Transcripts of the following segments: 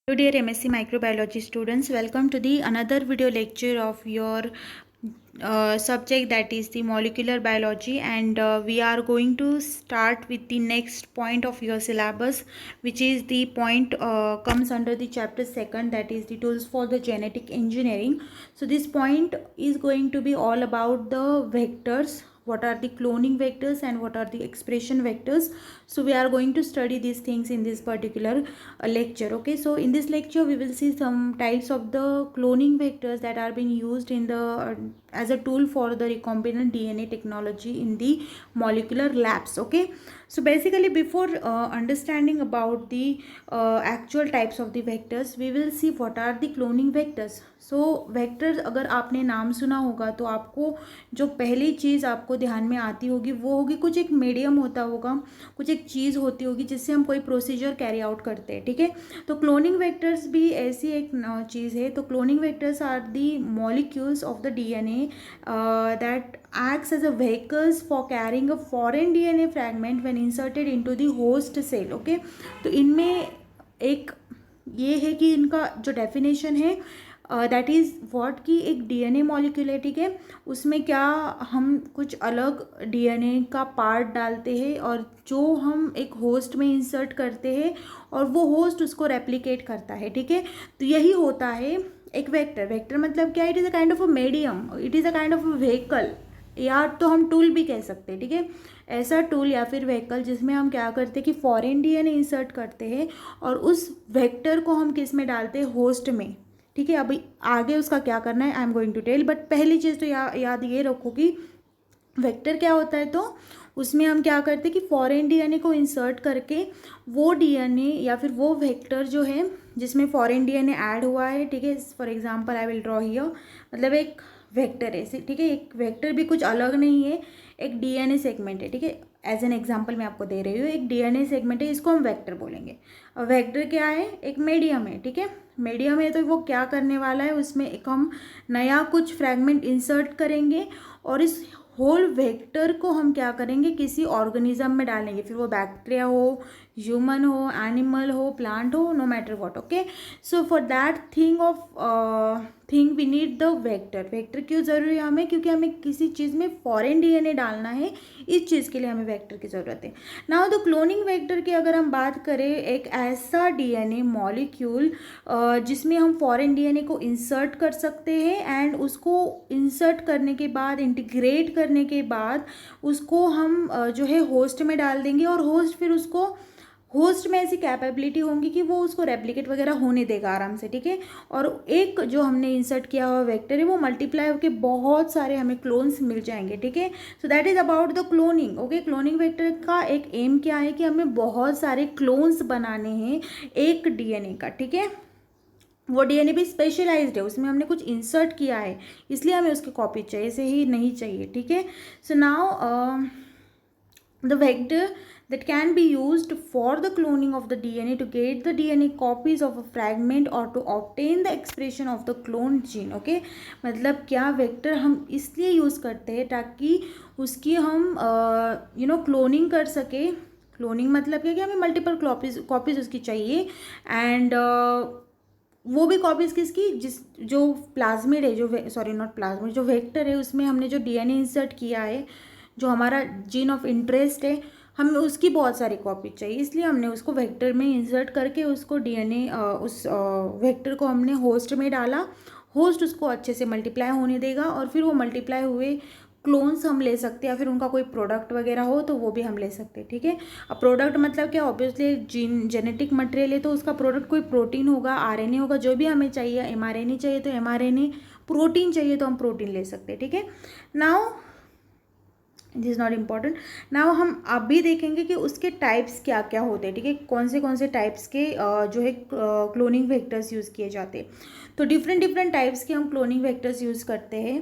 Hello dear MSc Microbiology students, welcome to the another video lecture of your subject, that is the molecular biology, and we are going to start with the next point of your syllabus, which is the point comes under the chapter second, that is the tools for the genetic engineering. So this point is going to be all about the vectors. What are the cloning vectors and what are the expression vectors? So we are going to study these things in this particular lecture. Okay, so in this lecture we will see some types of the cloning vectors that are being used in the as a tool for the recombinant DNA technology in the molecular labs. Okay, so basically before understanding about the actual types of the vectors, we will see what are the cloning vectors. So vectors अगर आपने नाम सुना होगा तो आपको जो पहली चीज़ आपको ध्यान में आती होगी वो होगी कुछ एक मीडियम होता होगा, कुछ एक चीज़ होती होगी जिससे हम कोई प्रोसीजर कैरी आउट करते हैं. ठीक है, तो क्लोनिंग वेक्टर्स भी ऐसी एक चीज़ है. तो cloning vectors are the molecules of the DNA that acts as a vehicles for carrying a foreign DNA fragment when inserted into the host cell. Okay, तो इनमें एक ये है कि इनका जो डेफिनेशन है दैट इज़ व्हाट की एक डीएनए मॉलिक्यूल है. ठीक है, उसमें क्या हम कुछ अलग डीएनए का पार्ट डालते हैं और जो हम एक होस्ट में इंसर्ट करते हैं और वो होस्ट उसको रेप्लिकेट करता है. ठीक है, तो यही होता है एक वेक्टर. वेक्टर मतलब क्या? It is a kind of a medium, it is a kind of a vehicle, या तो हम टूल भी कह सकते हैं. ठीक है, ऐसा टूल या फिर व्हीकल जिसमें हम क्या करते हैं कि फॉरेन डीएनए इंसर्ट करते हैं और उस वेक्टर को हम किस में डालते हैं? होस्ट में. ठीक है, अभी आगे उसका क्या करना है I am going to tell, but पहली चीज़ तो याद ये रखो कि वेक्टर क्या होता है. तो उसमें हम क्या करते हैं कि फॉरेन डीएनए को इंसर्ट करके वो डीएनए या फिर वो वेक्टर जो है जिसमें फॉरेन डीएनए ऐड हुआ है. ठीक है, for example I will draw here, मतलब एक वेक्टर है. ठीक है, एक वेक्टर भी कुछ अलग नहीं है, एक डीएनए सेगमेंट है. ठीक है, एज एन एग्जांपल मैं आपको दे रही हूँ, एक डीएनए सेगमेंट है, इसको हम वेक्टर बोलेंगे. और वेक्टर क्या है? एक मीडियम है. ठीक है, मीडियम है तो वो क्या करने वाला है, उसमें एक हम नया कुछ फ्रैगमेंट इंसर्ट करेंगे और इस होल वेक्टर को हम क्या करेंगे? किसी ऑर्गेनिज्म में डालेंगे, फिर वो बैक्टीरिया हो, ह्यूमन हो, एनिमल हो, प्लांट हो, no matter what. Okay, so for that thing we need the vector. Vector क्यों ज़रूरी है हमें? क्योंकि हमें किसी चीज़ में फॉरेन डीएनए डालना है, इस चीज़ के लिए हमें वेक्टर की ज़रूरत है. नाउ द क्लोनिंग वेक्टर की अगर हम बात करें, एक ऐसा डीएनए मॉलिक्यूल जिसमें हम फॉरेन डीएनए को इंसर्ट कर सकते हैं एंड उसको इंसर्ट करने के बाद, इंटीग्रेट करने के बाद उसको हम जो है होस्ट में डाल देंगे और होस्ट फिर उसको, होस्ट में ऐसी कैपेबिलिटी होंगी कि वो उसको रेप्लिकेट वगैरह होने देगा आराम से. ठीक है, और एक जो हमने इंसर्ट किया हुआ वेक्टर है वो मल्टीप्लाई होकर बहुत सारे हमें क्लोन्स मिल जाएंगे. ठीक है, so that is about the cloning. Okay, cloning vector का एक एम क्या है कि हमें बहुत सारे क्लोन्स बनाने हैं एक डीएनए का. ठीक है, वो डीएनए भी स्पेशलाइज्ड है, उसमें हमने कुछ इंसर्ट किया है, इसलिए हमें उसकी कॉपी चाहिए, ऐसे ही नहीं चाहिए. ठीक है, so now the vector that can be used for the cloning of the DNA to get the DNA copies of a fragment or to obtain the expression of the cloned gene. Okay, मतलब क्या vector हम इसलिए use करते हैं ताकि उसकी हम cloning कर सके. क्लोनिंग मतलब क्या कि हमें मल्टीपल कॉपीज़ उसकी चाहिए एंड वो भी कॉपीज़ किसकी? जो प्लाज्मिड है, जो सॉरी नॉट प्लाज्मिड, जो वेक्टर है उसमें हमने जो डीएनए इंसर्ट किया है, जो हमारा जीन ऑफ इंटरेस्ट है, हमें उसकी बहुत सारी कॉपी चाहिए, इसलिए हमने उसको वेक्टर में इंसर्ट करके उसको डीएनए उस वेक्टर को हमने होस्ट में डाला. होस्ट उसको अच्छे से मल्टीप्लाई होने देगा और फिर वो मल्टीप्लाई हुए क्लोन्स हम ले सकते हैं या फिर उनका कोई प्रोडक्ट वगैरह हो तो वो भी हम ले सकते हैं. ठीक है, अब प्रोडक्ट मतलब क्या? ऑब्वियसली जेनेटिक मटेरियल है तो उसका प्रोडक्ट कोई प्रोटीन होगा, आरएनए होगा, जो भी हमें चाहिए. एमआरएनए चाहिए तो एमआरएनए, प्रोटीन चाहिए तो हम प्रोटीन ले सकते हैं. ठीक है, now this is not important. Now हम अभी देखेंगे कि उसके टाइप्स क्या क्या होते हैं. ठीक है, कौन से टाइप्स के जो है क्लोनिंग वेक्टर्स यूज़ किए जाते हैं. तो डिफरेंट टाइप्स के हम क्लोनिंग वेक्टर्स यूज़ करते हैं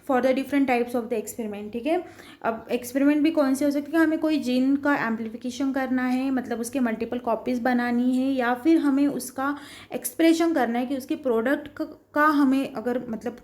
for the different types of the experiment. ठीक है, अब एक्सपेरिमेंट भी कौन से हो सकते हैं? हमें कोई जीन का एम्प्लीफिकेशन करना है, मतलब उसके मल्टीपल कॉपीज़ बनानी है, या फिर हमें उसका एक्सप्रेशन करना है कि उसके प्रोडक्ट का हमें अगर मतलब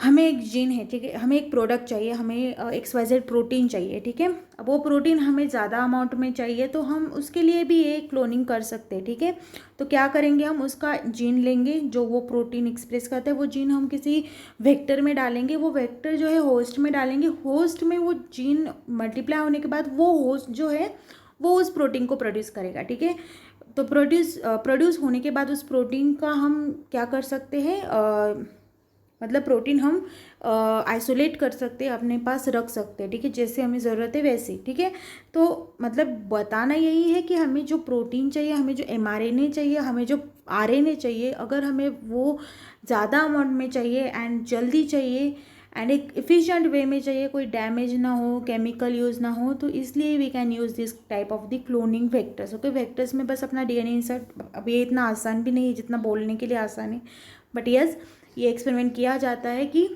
हमें एक जीन है, ठीक है, हमें एक प्रोडक्ट चाहिए, हमें XYZ प्रोटीन चाहिए, ठीक है। अब वो प्रोटीन हमें ज़्यादा अमाउंट में चाहिए तो हम उसके लिए भी ये क्लोनिंग कर सकते हैं, ठीक है। तो क्या करेंगे, हम उसका जीन लेंगे जो वो प्रोटीन एक्सप्रेस करता है, वो जीन हम किसी वेक्टर में डालेंगे, वो वेक्टर जो है होस्ट में डालेंगे, होस्ट में वो जीन मल्टीप्लाई होने के बाद वो होस्ट जो है वो उस प्रोटीन को प्रोड्यूस करेगा, ठीक है। तो प्रोड्यूस होने के बाद उस प्रोटीन का हम क्या कर सकते हैं, मतलब प्रोटीन हम आइसोलेट कर सकते हैं, अपने पास रख सकते हैं, ठीक है, जैसे हमें ज़रूरत है वैसे, ठीक है। तो मतलब बताना यही है कि हमें जो प्रोटीन चाहिए, हमें जो mRNA चाहिए, हमें जो RNA चाहिए, अगर हमें वो ज़्यादा अमाउंट में चाहिए एंड जल्दी चाहिए एंड एक इफ़िशिएंट वे में चाहिए, कोई डैमेज ना हो, केमिकल यूज़ ना हो, तो इसलिए we can use this type of the cloning vectors, okay. Vectors में बस अपना DNA इंसर्ट, अब ये इतना आसान भी नहीं है जितना बोलने के लिए आसान है, बट यस ये एक्सपेरिमेंट किया जाता है कि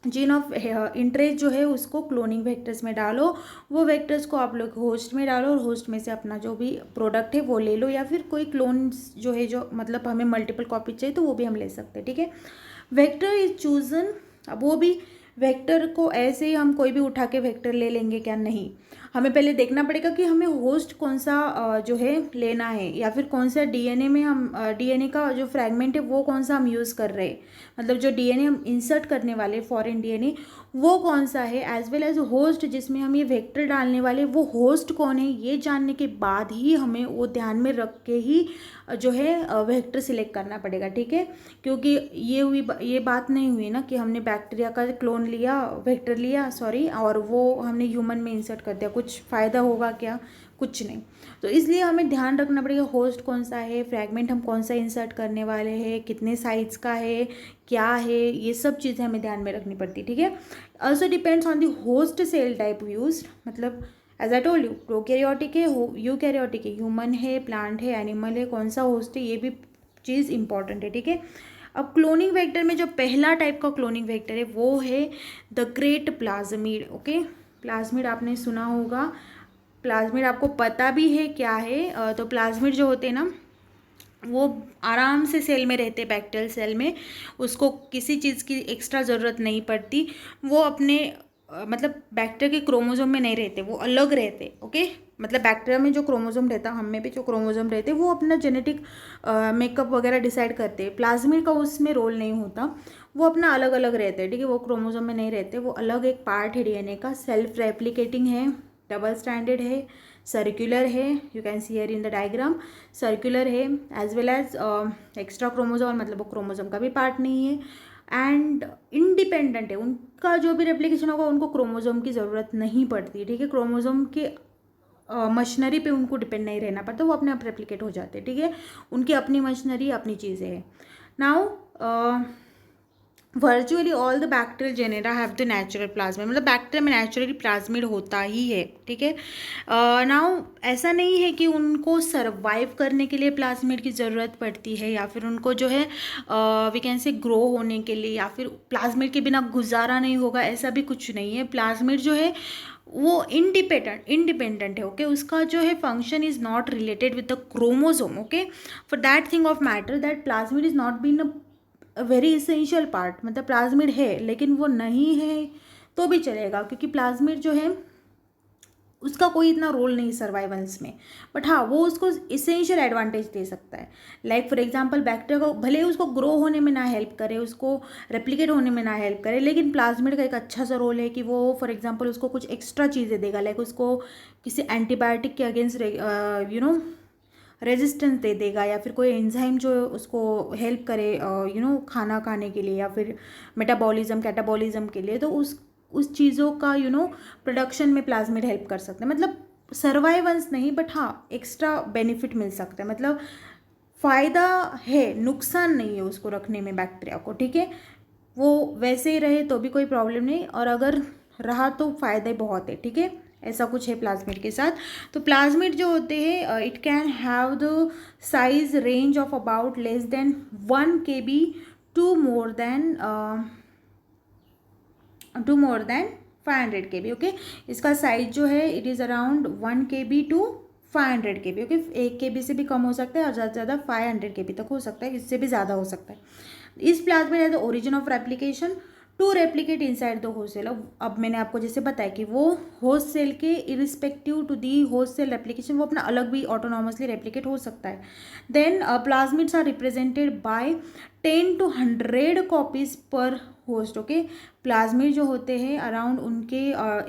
जीन ऑफ इंटरेस्ट जो है उसको क्लोनिंग वेक्टर्स में डालो, वो वेक्टर्स को आप लोग होस्ट में डालो और होस्ट में से अपना जो भी प्रोडक्ट है वो ले लो, या फिर कोई क्लोन्स जो है जो मतलब हमें मल्टीपल कॉपी चाहिए तो वो भी हम ले सकते हैं, ठीक है। वेक्टर इज चूजन, अब वो भी वेक्टर को ऐसे ही हम कोई भी उठा के वेक्टर ले लेंगे क्या, नहीं, हमें पहले देखना पड़ेगा कि हमें होस्ट कौन सा जो है लेना है, या फिर कौन सा DNA में हम DNA का जो फ्रैगमेंट है वो कौन सा हम यूज़ कर रहे हैं, मतलब जो DNA हम इंसर्ट करने वाले फॉरेन DNA वो कौन सा है, एज वेल एज होस्ट जिसमें हम ये वेक्टर डालने वाले वो होस्ट कौन है, ये जानने के बाद ही हमें वो ध्यान में रख के ही जो है वेक्टर सिलेक्ट करना पड़ेगा, ठीक है। क्योंकि ये बात नहीं हुई ना कि हमने बैक्टीरिया का क्लोन लिया, वेक्टर लिया सॉरी, और वो हमने ह्यूमन में इंसर्ट कर दिया, कुछ फ़ायदा होगा क्या, कुछ नहीं। तो इसलिए हमें ध्यान रखना पड़ेगा होस्ट कौन सा है, फ्रैगमेंट हम कौन सा इंसर्ट करने वाले हैं, कितने साइज़ का है, क्या है, ये सब चीज़ें हमें ध्यान में रखनी पड़ती है, ठीक है। Also depends on the host cell type use, मतलब as I told you, prokaryotic है, यूकैरियोटिक है, ह्यूमन है, प्लांट है, एनिमल है, कौन सा होस्ट है, ये भी चीज़ इंपॉर्टेंट है, ठीक है। अब क्लोनिंग वेक्टर में जो पहला टाइप का क्लोनिंग वेक्टर है वो है the great plasmid, okay. Plasmid आपने सुना होगा, प्लाज्मिड आपको पता भी है क्या है, तो प्लाज्मिड जो होते हैं ना वो आराम से सेल में रहते, बैक्टीरियल सेल में, उसको किसी चीज़ की एक्स्ट्रा ज़रूरत नहीं पड़ती, वो अपने मतलब बैक्टीरिया के क्रोमोसोम में नहीं रहते, वो अलग रहते, ओके। मतलब बैक्टीरिया में जो क्रोमोसोम रहता, हम में भी जो क्रोमोसोम रहते वो अपना जेनेटिक मेकअप वगैरह डिसाइड करते हैं, प्लाज्मिड का उसमें रोल नहीं होता, वो अपना अलग अलग रहते हैं, ठीक है, वो क्रोमोसोम में नहीं रहते, वो अलग एक पार्ट है DNA का, सेल्फ रेप्लिकेटिंग है, डबल स्टैंडर्ड है, सर्कुलर है, you can see here in the diagram, circular है, as well as extra chromosome, मतलब वो क्रोमोसोम का भी पार्ट नहीं है, एंड इंडिपेंडेंट है, उनका जो भी रेप्लिकेशन होगा उनको क्रोमोसोम की ज़रूरत नहीं पड़ती, ठीक है, क्रोमोसोम के मशीनरी पे उनको डिपेंड नहीं रहना पड़ता, वो अपने आप रेप्लिकेट हो जाते हैं, ठीक है, उनकी अपनी मशीनरी अपनी चीज़ें हैं। Now virtually all the bacterial genera have the natural plasmid, मतलब बैक्टीरिया में नेचुरली प्लाज्मिड होता ही है, ठीक है। नाउ ऐसा नहीं है कि उनको सर्वाइव करने के लिए प्लाज्मिड की ज़रूरत पड़ती है, या फिर उनको जो है वी कैन से ग्रो होने के लिए, या फिर प्लाज्मिड के बिना गुजारा नहीं होगा, ऐसा भी कुछ नहीं है। प्लाज्मिड जो है वो इंडिपेंडेंट है, ओके, उसका जो है function is not related with the chromosome, okay. For that thing of matter that plasmid is not been a very essential part, मतलब प्लाज्मिड है लेकिन वो नहीं है तो भी चलेगा, क्योंकि प्लाज्मिड जो है उसका कोई इतना रोल नहीं सर्वाइवेंस में, बट हाँ वो उसको इसेंशियल एडवांटेज दे सकता है। लाइक फॉर एग्जांपल बैक्टीरिया को भले उसको ग्रो होने में ना हेल्प करे, उसको रेप्लिकेट होने में ना हेल्प करे, लेकिन प्लाज्मिड का एक अच्छा सा रोल है कि वो फॉर एग्जांपल उसको कुछ एक्स्ट्रा चीज़ें देगा, लाइक उसको किसी एंटीबायोटिक के अगेंस्ट रेजिस्टेंस दे देगा, या फिर कोई एंजाइम जो उसको हेल्प करे खाना खाने के लिए, या फिर मेटाबॉलिज्म कैटाबॉलिज्म के लिए, तो उस चीज़ों का प्रोडक्शन में प्लाज्मिड हेल्प कर सकते हैं। मतलब सर्वाइवेंस नहीं, बट हाँ एक्स्ट्रा बेनिफिट मिल सकता है, मतलब फ़ायदा है, नुकसान नहीं है उसको रखने में बैक्टीरिया को, ठीक है। वो वैसे ही रहे तो भी कोई प्रॉब्लम नहीं, और अगर रहा तो फ़ायदे बहुत है, ठीक है। ऐसा कुछ है प्लाज्मिड के साथ। तो प्लाज्मिड जो होते हैं it can have the size range of about less than 1 kb to more than 500 kb, okay. इसका साइज जो है it is around 1 kb to 500 kb, okay. 1 kb से भी कम हो सकता है और ज़्यादा से ज़्यादा 500 kb तक हो सकता है, इससे भी ज़्यादा हो सकता है। इस प्लाज्मिड है the origin of replication to replicate inside the host cell. अब मैंने आपको जैसे बताया कि वो होस्ट सेल के irrespective to the host cell replication वो अपना अलग भी ऑटोनॉमसली रेप्लिकेट हो सकता है। Then plasmids are represented by 10 to 100 copies per host. Okay, plasmid जो होते हैं अराउंड उनके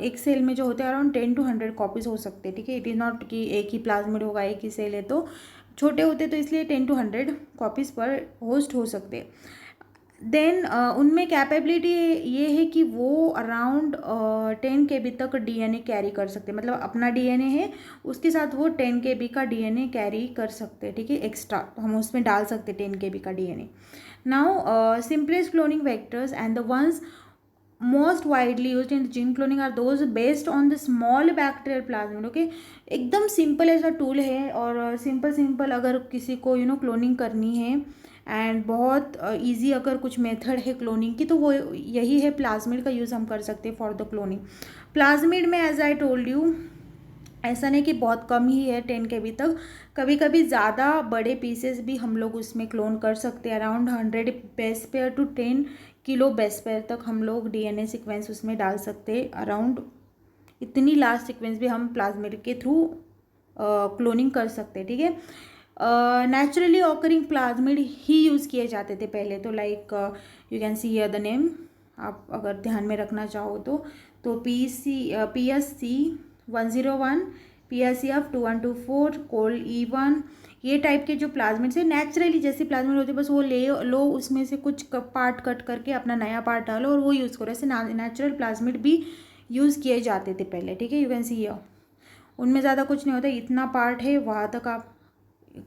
एक सेल में जो होते हैं अराउंड 10 to 100 कॉपीज हो सकते हैं। ठीक है, इट इज़ नॉट कि एक ही प्लाज्मिड होगा, एक ही सेल है, तो छोटे होते तो इसलिए 10 to 100 कॉपीज़ पर होस्ट हो सकते हैं। देन उनमें कैपेबिलिटी ये है कि वो अराउंड 10 KB तक डीएनए कैरी कर सकते हैं। मतलब अपना डीएनए है उसके साथ वो 10 KB का डीएनए कैरी कर सकते हैं। ठीक है, एक्स्ट्रा हम उसमें डाल सकते हैं 10 KB का DNA. Now simplest cloning vectors and the ones most widely use in gene cloning are those based on the small bacterial plasmid. Okay, एकदम सिंपल ऐसा टूल है और सिंपल अगर किसी को क्लोनिंग करनी है एंड बहुत इजी अगर कुछ मेथड है क्लोनिंग की तो वो यही है, प्लाज्मिड का यूज़ हम कर सकते हैं फॉर द क्लोनिंग। प्लाज्मिड में एज आई टोल्ड यू ऐसा नहीं कि बहुत कम ही है 10 KB तक, कभी कभी ज़्यादा बड़े पीसेस भी हम लोग उसमें क्लोन कर सकते हैं। Around 100 base pair to 10 kilo base pair तक हम लोग डीएनए सीक्वेंस उसमें डाल सकते हैं। अराउंड इतनी लार्ज सीक्वेंस भी हम प्लाज्मिड के थ्रू क्लोनिंग कर सकते हैं। ठीक है, नेचुरली ऑकरिंग प्लाज्मिड ही यूज़ किए जाते थे पहले तो, like you can see here the name, आप अगर ध्यान में रखना चाहो तो PSC 101, PSCF 2124, कोल E1, ये टाइप के जो प्लाज्मिड से नेचुरली जैसे प्लाज्मिड होते बस वो ले लो, उसमें से कुछ पार्ट कट करके अपना नया पार्ट डालो और वो यूज़ करो। ऐसे नेचुरल प्लाज्मिड भी यूज़ किए जाते थे पहले। ठीक है, यू कैन सी हियर, उनमें ज़्यादा कुछ नहीं होता, इतना पार्ट है वहाँ तक आप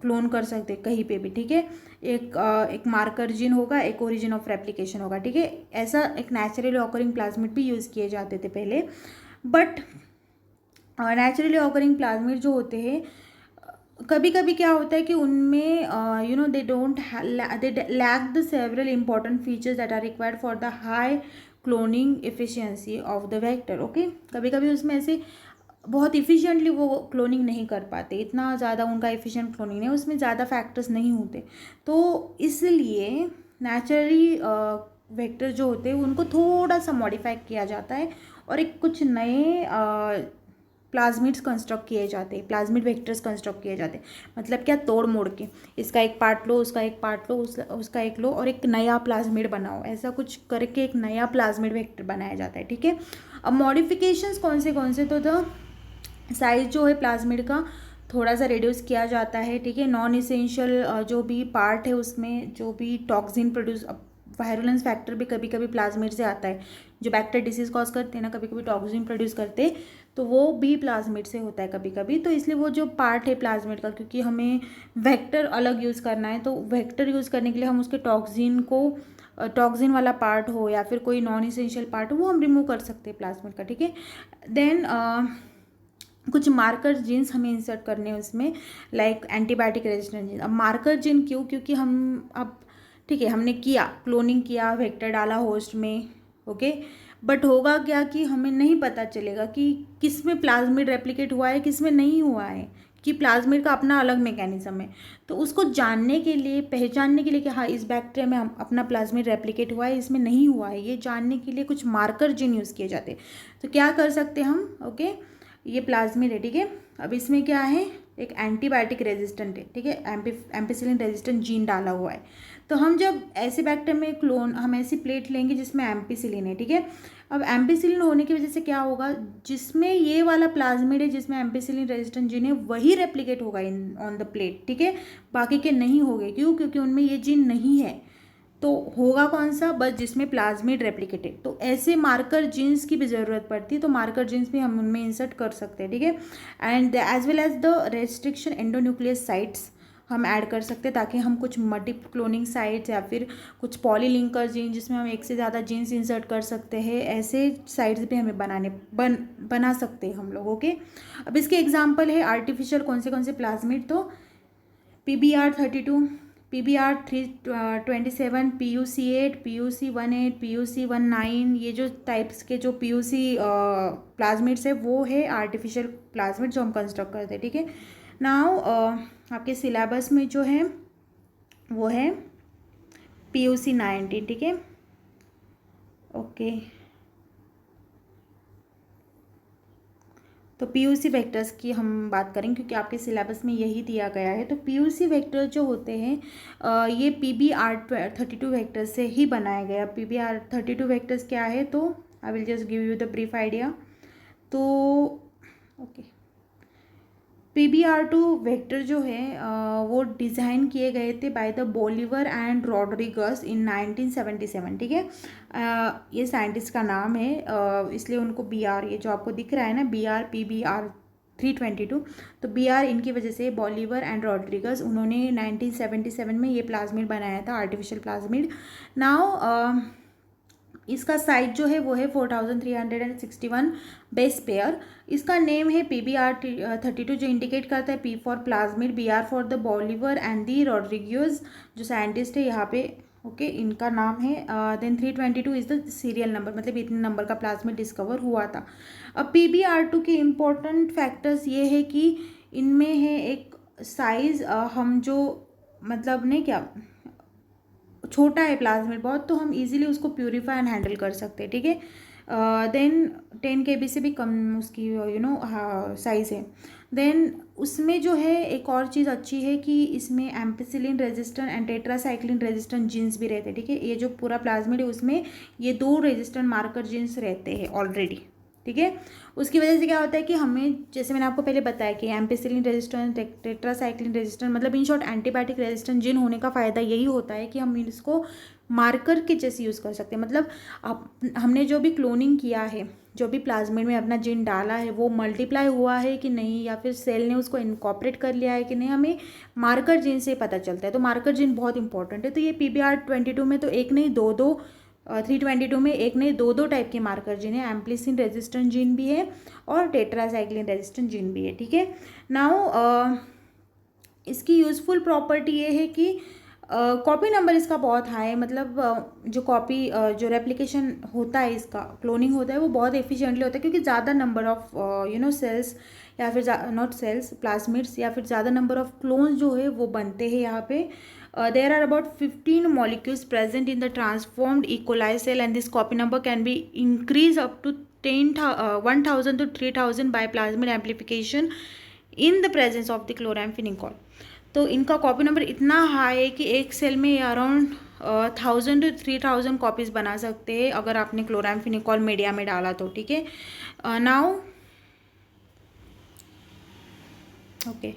क्लोन कर सकते कहीं पे भी। ठीक है, एक मार्कर जीन होगा, एक ओरिजिन ऑफ रेप्लिकेशन होगा। ठीक है, ऐसा एक नेचुरली ऑकरिंग प्लाज्मिड भी यूज़ किए जाते थे पहले। बट नेचुरली ऑकरिंग प्लाज्मिड जो होते हैं कभी कभी क्या होता है कि उनमें they lack the several important features that are required for the high cloning efficiency of the vector. Okay, कभी कभी उसमें ऐसे बहुत इफ़िशिएंटली वो क्लोनिंग नहीं कर पाते, इतना ज़्यादा उनका एफिशिएंट क्लोनिंग है, उसमें ज़्यादा फैक्टर्स नहीं होते, तो इसलिए नेचुरली वेक्टर जो होते हैं उनको थोड़ा सा मॉडिफाई किया जाता है और एक कुछ नए प्लाज्मिड्स कंस्ट्रक्ट किए जाते हैं, प्लाज्मिड वेक्टर्स कंस्ट्रक्ट किए जाते हैं। मतलब क्या, तोड़ मोड़ के इसका एक पार्ट लो, उसका एक पार्ट लो, उसका एक लो और एक नया प्लाज्मिड बनाओ, ऐसा कुछ करके एक नया प्लाज्मिड वेक्टर बनाया जाता है। ठीक है, अब मॉडिफिकेशंस कौन से तो द साइज जो है प्लाज्मिड का थोड़ा सा रिड्यूस किया जाता है। ठीक है, नॉन इसेंशियल जो भी पार्ट है उसमें जो भी टॉक्सिन प्रोड्यूस, वायरुलेंस फैक्टर भी कभी कभी प्लाज्मिड से आता है, जो बैक्टीरियल डिसीज कॉज करते हैं ना, कभी कभी टॉक्सिन प्रोड्यूस करते हैं तो वो भी प्लाज्मिड से होता है कभी कभी। तो इसलिए वो जो पार्ट है प्लाज्मिड का, क्योंकि हमें वेक्टर अलग यूज़ करना है तो वेक्टर यूज़ करने के लिए हम उसके टॉक्सिन वाला पार्ट हो या फिर कोई नॉन इसेंशियल पार्ट हो वो हम रिमूव कर सकते हैं प्लाज्मिड का। ठीक है, देन कुछ मार्कर जीन्स हमें इंसर्ट करने हैं उसमें, लाइक एंटीबायोटिक रेजिस्टेंट जीन। अब मार्कर जीन क्यों, क्योंकि हम अब ठीक है हमने किया क्लोनिंग किया, वेक्टर डाला होस्ट में, ओके, बट होगा क्या कि हमें नहीं पता चलेगा कि किस में प्लाज्मिड रेप्लिकेट हुआ है किस में नहीं हुआ है, कि प्लाज्मिड का अपना अलग मैकेनिज्म है। तो उसको जानने के लिए, पहचानने के लिए कि हाँ इस बैक्टीरिया में अपना प्लाज्मिड रेप्लिकेट हुआ है इसमें नहीं हुआ है, ये जानने के लिए कुछ मार्कर जीन यूज़ किए जाते हैं। तो क्या कर सकते हैं हम, ओके, ये प्लाज्मिड है। ठीक है, अब इसमें क्या है, एक एंटीबायोटिक रेजिस्टेंट है। ठीक है, एम्पिसिलिन रेजिस्टेंट जीन डाला हुआ है। तो हम जब ऐसे बैक्टीरिया में हम ऐसी प्लेट लेंगे जिसमें एम्पिसिलिन है। ठीक है, अब एम्पिसिलिन होने की वजह से क्या होगा, जिसमें ये वाला प्लाज्मिड है जिसमें एम्पिसिलिन रेजिस्टेंट जीन है वही रेप्लिकेट होगा ऑन द प्लेट। ठीक है, बाकी के नहीं होंगे, क्यों, क्योंकि उनमें ये जीन नहीं है। तो होगा कौन सा, बस जिसमें प्लाज्मिड रेप्लिकेटेड। तो ऐसे मार्कर जीन्स की भी ज़रूरत पड़ती है, तो मार्कर जीन्स भी हम उनमें इंसर्ट कर सकते हैं। ठीक है, and as well as the restriction endonuclease sites हम ऐड कर सकते हैं ताकि हम कुछ मल्टी क्लोनिंग साइट्स या फिर कुछ पॉलीलिंकर जीन जिसमें हम एक से ज़्यादा जीन्स इंसर्ट कर सकते हैं, ऐसे साइट्स भी हमें बना सकते हैं हम लोग। ओके, अब इसके एग्जाम्पल है आर्टिफिशियल कौन से प्लाज्मिड, तो PBR32, PBR327, PUC8, PUC18, PUC19, ये जो टाइप्स के जो PUC प्लाज्मिड्स है वो है आर्टिफिशियल प्लाज्मिड जो हम कंस्ट्रक्ट करते हैं। ठीक है, नाउ आपके सिलेबस में जो है वो है PUC19। ठीक है, ओके, तो पीयूसी वेक्टर्स की हम बात करें क्योंकि आपके सिलेबस में यही दिया गया है। तो पीयूसी वेक्टर जो होते हैं ये PBR32 वेक्टर से ही बनाया गया। PBR32 वेक्टर्स क्या है, तो I will just give you the brief idea. तो ओके, PBR2 वेक्टर जो है वो डिज़ाइन किए गए थे by the Bolivar and Rodriguez in 1977, ठीक है। ये साइंटिस्ट का नाम है, इसलिए उनको BR, ये जो आपको दिख रहा है ना BR PBR 322, तो BR इनकी वजह से बोलिवर एंड रॉड्रिगस उन्होंने 1977 में ये प्लाज्मिड बनाया था, आर्टिफिशियल प्लाज्मिड। नाउ इसका साइज जो है वो है 4361 बेस पेयर। इसका नेम है PBR32 जो इंडिकेट करता है P for plasmid, BR for the Bolivar and the Rodriguez जो साइंटिस्ट है यहाँ पे, ओके इनका नाम है। Then 322 is the serial number, मतलब इतने नंबर का प्लाज्मिड डिस्कवर हुआ था। अब PBR2 के इम्पोर्टेंट फैक्टर्स ये है कि इनमें है एक साइज़, हम जो मतलब नहीं क्या छोटा है प्लाज्मिड बहुत, तो हम इजीली उसको प्यूरीफाई एंड हैंडल कर सकते हैं, ठीक है। देन 10 KB से भी कम उसकी साइज़ है। देन उसमें जो है एक और चीज़ अच्छी है कि इसमें ampicillin resistant and tetracycline resistant genes भी रहते हैं, ठीक है। ये जो पूरा प्लाज्मिड है उसमें ये 2 रेजिस्टेंट मार्कर जीन्स रहते हैं ऑलरेडी, ठीक है। उसकी वजह से क्या होता है कि हमें, जैसे मैंने आपको पहले बताया कि एम्पिसिलिन रेजिस्टेंट, टेट्रासाइक्लिन रेजिस्टेंट, मतलब इन शॉर्ट एंटीबायोटिक रेजिस्टेंट जिन होने का फ़ायदा यही होता है कि हम इसको मार्कर के जैसे यूज़ कर सकते हैं। मतलब हमने जो भी क्लोनिंग किया है, जो भी प्लाज्मिड में अपना जीन डाला है वो मल्टीप्लाई हुआ है कि नहीं, या फिर सेल ने उसको इनकॉपरेट कर लिया है कि नहीं, हमें मार्कर जीन से पता चलता है। तो मार्कर जीन बहुत इंपॉर्टेंट है। तो ये PBR22 में तो एक नहीं दो दो 322 में एक नहीं दो टाइप के मार्कर जीन है, एम्प्लिसिन रेजिस्टेंट जीन भी है और टेट्रासाइक्लिन रेजिस्टेंट जीन भी है, ठीक है। नाउ इसकी यूज़फुल प्रॉपर्टी ये है कि कॉपी नंबर इसका बहुत हाई है, मतलब जो कॉपी जो रेप्लिकेशन होता है, इसका क्लोनिंग होता है वो बहुत एफिशिएंटली होता है, क्योंकि ज़्यादा नंबर ऑफ सेल्स या फिर नॉट सेल्स प्लाज्मिड्स या फिर ज़्यादा नंबर ऑफ क्लोन्स जो है वो बनते हैं यहाँ पे। There are about 15 molecules present in the transformed E. coli cell and this copy number can be increased up to 1000 to 3000 by plasmid amplification in the presence of the chloramphenicol। तो इनका copy number इतना high है कि एक cell में around 1000 to 3000 copies बना सकते हैं अगर आपने क्लोराम्फेनिकॉल मीडिया में डाला तो, ठीक है। नाउ ओके,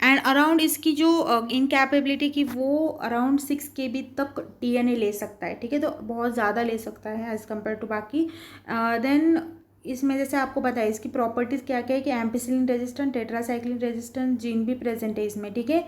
एंड अराउंड इसकी जो इनकैपेबिलिटी की वो अराउंड 6 KB तक DNA ले सकता है, ठीक है। तो बहुत ज़्यादा ले सकता है एज़ कम्पेयर टू बाकी। देन इसमें जैसे आपको पता है इसकी प्रॉपर्टीज़ क्या क्या है कि ampicillin resistant, tetracycline resistant gene भी प्रेजेंट है इसमें, ठीक है।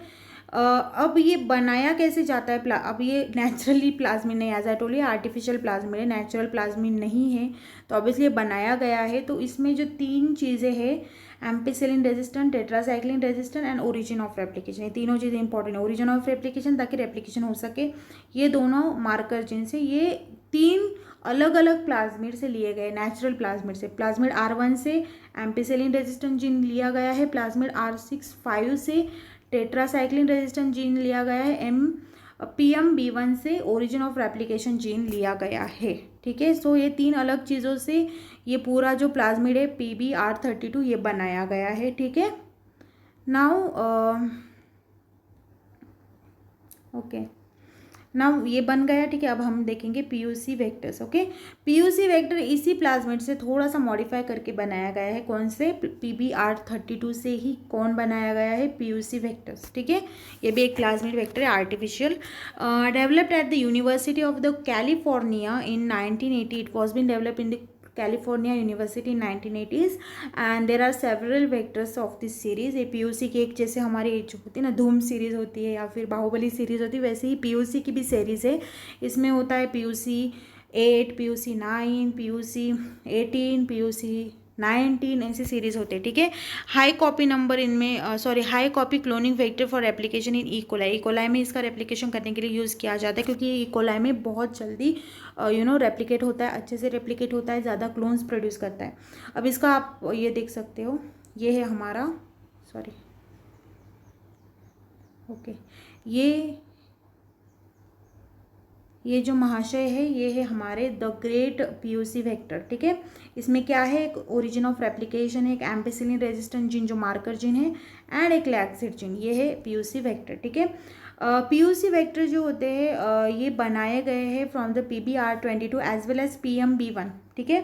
अब ये बनाया कैसे जाता है, अब ये नेचुरली प्लाज्मिड नहीं, एज आई टोल्ड, ये आर्टिफिशियल प्लाज्मिड है, नेचुरल प्लाज्मिड नहीं है। तो ऑब्वियसली ये बनाया गया है। तो इसमें जो 3 चीज़ें हैं, ampicillin resistant, tetracycline resistant and origin of replication, ये तीनों चीज़ें इंपॉर्टेंट है। ओरिजिन ऑफ रेप्लिकेशन ताकि रेप्लिकेशन हो सके, ये दोनों मार्कर जिनसे ये 3 अलग अलग प्लाज्मिड से लिए गए, नेचुरल प्लाज्मिड से। प्लाज्मिड R1 से एम्पिसिलिन रेजिस्टेंट जीन लिया गया है, प्लाज्मिड R65 से टेट्रासाइक्लिन रेजिस्टेंट जीन लिया गया है, PMB1 से ओरिजिन ऑफ रेप्लिकेशन जीन लिया गया है, ठीक है। सो ये 3 अलग चीज़ों से ये पूरा जो प्लाज्मिड है PBR32 ये बनाया गया है, ठीक है। नाउ ओके, नाउ ये बन गया, ठीक है। अब हम देखेंगे PUC vectors, okay. PUC vector इसी प्लाज्मिड से थोड़ा सा मॉडिफाई करके बनाया गया है, कौन से, PBR32 से ही कौन बनाया गया है, PUC वेक्टर्स, ठीक है। ये भी एक प्लाज्मिड वेक्टर है, artificial, developed at the University of the California in 1980। It was been develop in the California University in 1980s and there are several vectors of this series. ये PUC की एक, जैसे हमारी जो होती है ना धूम सीरीज़ होती है या फिर बाहुबली सीरीज़ होती है, वैसे ही PUC की भी सीरीज़ है। इसमें होता है PUC8, PUC9, PUC18, PUC19, ऐसे सीरीज़ होते हैं, ठीक है। हाई कॉपी नंबर इनमें high copy cloning vector for replication in E. coli में इसका रेप्लिकेशन करने के लिए यूज़ किया जाता है, क्योंकि E. coli में बहुत जल्दी रेप्लिकेट होता है, अच्छे से रेप्लिकेट होता है, ज़्यादा क्लोन्स प्रोड्यूस करता है। अब इसका आप ये देख सकते हो, ये है हमारा ओके, ये ये जो महाशय है ये है हमारे द ग्रेट पीयूसी वेक्टर, ठीक है। इसमें क्या है, एक ओरिजिन ऑफ रेप्लिकेशन है, एक एम्पिसिलिन रेजिस्टेंट जीन जो मार्कर जीन है, एंड एक लैक्सिड जीन, ये है पीयूसी वेक्टर, ठीक है। पीयूसी वेक्टर जो होते हैं ये बनाए गए हैं from the PBR22 as well as PMB1, ठीक है।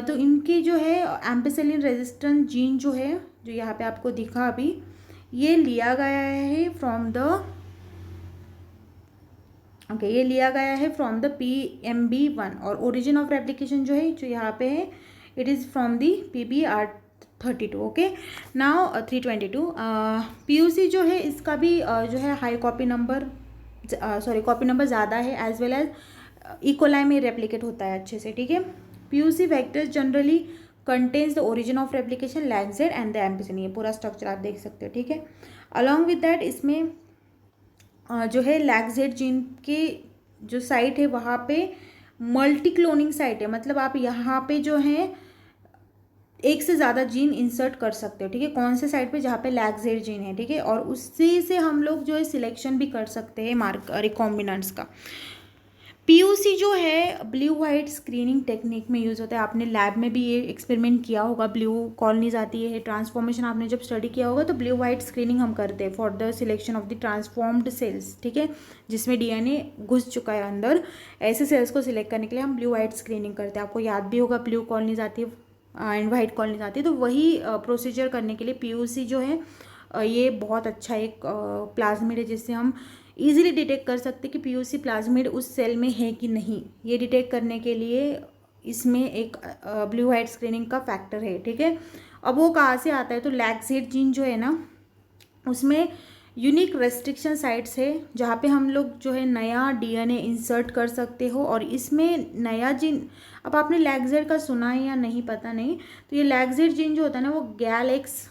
तो इनकी जो है एम्पिसिलिन रेजिस्टेंट जीन जो है, जो यहाँ पे आपको दिखा अभी, ये लिया गया है फ्रॉम द ये लिया गया है फ्रॉम द PMB1, और ओरिजिन ऑफ रेप्लिकेशन जो है, जो यहाँ पे है, it is from the PBR32, okay. Now 322 PUC जो है इसका भी जो है हाई कॉपी नंबर ज़्यादा है, एज वेल एज इकोलाई में रेप्लिकेट होता है अच्छे से, ठीक है। PUC vectors generally contains the origin of replication, lacZ and the ampicillin, ये पूरा स्ट्रक्चर आप देख सकते हो, ठीक है। अलॉन्ग विद दैट इसमें जो है लैक्सेड जीन के जो साइट है वहाँ पे मल्टी क्लोनिंग साइट है, मतलब आप यहाँ पे जो है एक से ज़्यादा जीन इंसर्ट कर सकते हो, ठीक है। कौन से साइट पे, जहाँ पे लैक्सेड जीन है, ठीक है, और उसी से हम लोग जो है सिलेक्शन भी कर सकते हैं रिकॉम्बिनेंट्स का। PUC जो है ब्लू वाइट स्क्रीनिंग टेक्निक में यूज़ होता है। आपने लैब में भी ये एक्सपेरिमेंट किया होगा, ब्लू कॉलोनीज आती है, ट्रांसफॉर्मेशन आपने जब स्टडी किया होगा, तो ब्लू वाइट स्क्रीनिंग हम करते हैं for the selection of the transformed cells, ठीक है, जिसमें DNA घुस चुका है अंदर। ऐसे सेल्स को सिलेक्ट करने के लिए हम ब्लू वाइट स्क्रीनिंग करते हैं। आपको याद भी होगा ब्लू कॉलोनीज आती है एंड वाइट कॉलोनीज आती है, तो वही प्रोसीजर करने के लिए PUC जो है ये बहुत अच्छा एक प्लाज्मिड है, जिससे हम ईजिली डिटेक्ट कर सकते कि PUC प्लाज्मिड उस सेल में है कि नहीं। ये डिटेक्ट करने के लिए इसमें एक ब्लू वाइट स्क्रीनिंग का फैक्टर है, ठीक है। अब वो कहाँ से आता है, तो लैक्सेड जीन जो है ना, उसमें यूनिक रेस्ट्रिक्शन साइट्स है, जहाँ पे हम लोग जो है नया DNA इंसर्ट कर सकते हो, और इसमें नया जीन, अब आपने लैक्सेड का सुना है या नहीं पता नहीं, तो ये लैक्सेड जीन जो होता है ना, वो गैल-X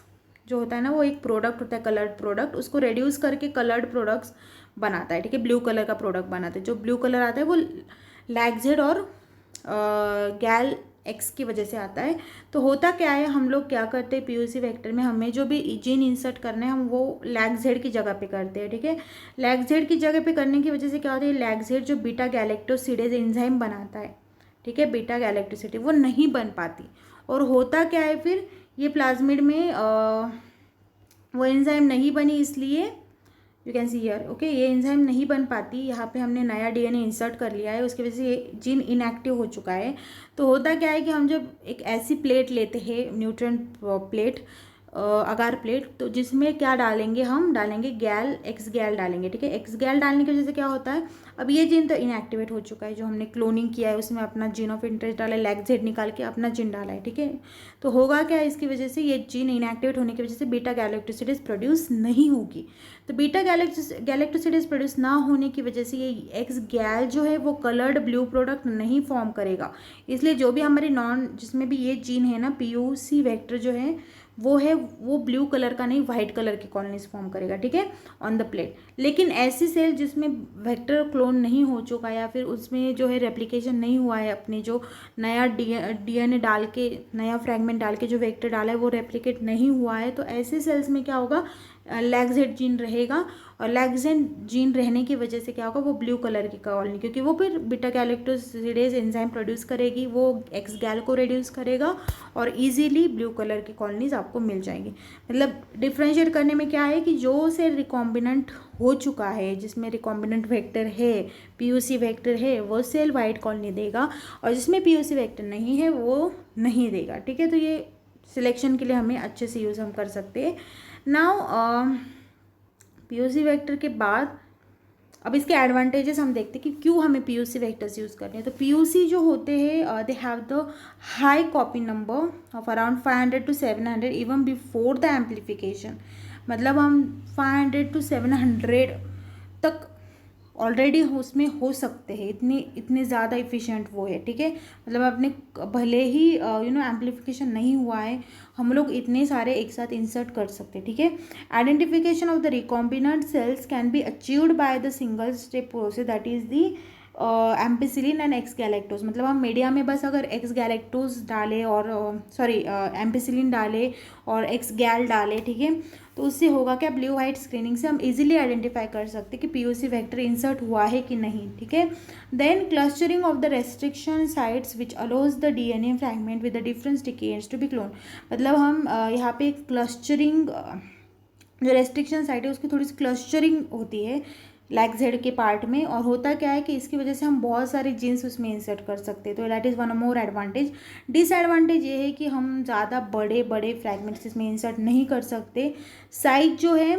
जो होता है ना, वो एक प्रोडक्ट होता है, कलर्ड प्रोडक्ट, उसको रेड्यूस करके कलर्ड प्रोडक्ट्स बनाता है, ठीक है, ब्लू कलर का प्रोडक्ट बनाते हैं। जो ब्लू कलर आता है वो लैक्सेड और गैल-X की वजह से आता है। तो होता क्या है, हम लोग क्या करते हैं PUC वेक्टर में, हमें जो भी जीन इंसर्ट करना है हम वो लैक्सेड की जगह पे करते हैं, ठीक है। लैक्सेड की जगह पे करने की वजह से क्या होता है, लैक्सेड जो बीटा गैलेक्टोसिडेज एंजाइम बनाता है, ठीक है, बीटा गैलेक्टोसिडेज, वो नहीं बन पाती, और होता क्या है फिर, ये प्लाज्मिड में वो एंजाइम नहीं बनी, इसलिए you can see here, okay, ये एंजाइम नहीं बन पाती। यहाँ पे हमने नया DNA इंसर्ट कर लिया है, उसकी वजह से ये जीन इनएक्टिव हो चुका है। तो होता क्या है कि हम जब एक ऐसी प्लेट लेते हैं, न्यूट्रॉन प्लेट, अगार प्लेट, तो जिसमें क्या डालेंगे, हम डालेंगे X गैल डालेंगे, ठीक है। X गैल डालने की वजह से क्या होता है, अब ये जीन तो इनएक्टिवेट हो चुका है, जो हमने क्लोनिंग किया है उसमें अपना जीन ऑफ इंटरेस्ट डाला है, लैक्सेड निकाल के अपना जीन डाला है, ठीक है। तो होगा क्या, इसकी वजह से ये जीन इनएक्टिवेट होने की वजह से बीटा गैलेक्टोसिडेज प्रोड्यूस नहीं होगी। तो बीटा गैलेक्टोसिडेज प्रोड्यूस ना होने की वजह से ये X गैल जो है वो कलर्ड ब्लू प्रोडक्ट नहीं फॉर्म करेगा। इसलिए जो भी हमारी जिसमें भी ये जीन है ना, PUC वेक्टर जो है वो है, वो ब्लू कलर का नहीं, वाइट कलर की कॉलोनीज फॉर्म करेगा, ठीक है, ऑन द प्लेट। लेकिन ऐसी सेल जिसमें वेक्टर क्लोन नहीं हो चुका, या फिर उसमें जो है रेप्लिकेशन नहीं हुआ है, अपने जो नया DNA डाल के, नया फ्रैगमेंट डाल के जो वेक्टर डाला है वो रेप्लिकेट नहीं हुआ है, तो ऐसे सेल्स में क्या होगा, लैक्सेड जीन रहेगा, और लैक्सेड जीन रहने की वजह से क्या होगा, वो ब्लू कलर की कॉलोनी, क्योंकि वो फिर बीटा गैलेक्टोसिडेज एंजाइम प्रोड्यूस करेगी, वो X गैल को रिड्यूस करेगा, और इजीली ब्लू कलर की कॉलोनीज आपको मिल जाएंगी। मतलब डिफ्रेंशिएट करने में क्या है कि जो सेल रिकॉम्बिनेंट हो चुका है, जिसमें रिकॉम्बिनेंट वेक्टर है, PUC वेक्टर है, वो सेल वाइट कॉलोनी देगा, और जिसमें PUC वेक्टर नहीं है वो नहीं देगा, ठीक है। तो ये सिलेक्शन के लिए हमें अच्छे से यूज़ हम कर सकते हैं। नाउ PUC वेक्टर के बाद अब इसके एडवांटेजेस हम देखते हैं कि क्यों हमें PUC वेक्टर्स यूज़ करने हैं। तो PUC जो होते हैं they have the high copy number of around 500 to 700 even before the amplification. मतलब हम 500 to 700 तक ऑलरेडी उसमें हो सकते हैं, इतने ज़्यादा इफ़िशिएंट वो है, ठीक है। मतलब अपने भले ही एम्पलीफिकेशन नहीं हुआ है, हम लोग इतने सारे एक साथ इंसर्ट कर सकते हैं, ठीक है। Identification of the recombinant cells can be achieved by the single step process, that is the ampicillin and x galactose, मतलब हम मीडिया में बस अगर एक्स गैलेक्टोज डालें और एम्पिसिलिन डालें और एक्स गैल डालें, ठीक है, तो उससे होगा क्या, ब्लू वाइट स्क्रीनिंग से हम इजीली आइडेंटिफाई कर सकते हैं कि पीओसी वेक्टर इंसर्ट हुआ है कि नहीं, ठीक है। Then clustering of the restriction sites which allows the DNA fragment with the different sticky ends to be clone, मतलब हम यहाँ पे क्लस्टरिंग, जो रेस्ट्रिक्शन साइट है उसकी थोड़ी सी क्लस्टरिंग होती है लैग जेड के पार्ट में, और होता क्या है कि इसकी वजह से हम बहुत सारे जीन्स उसमें इंसर्ट कर सकते हैं, तो that is one more advantage. Disadvantage ये है कि हम ज़्यादा बड़े बड़े फ्रैगमेंट्स इसमें इंसर्ट नहीं कर सकते। साइज जो है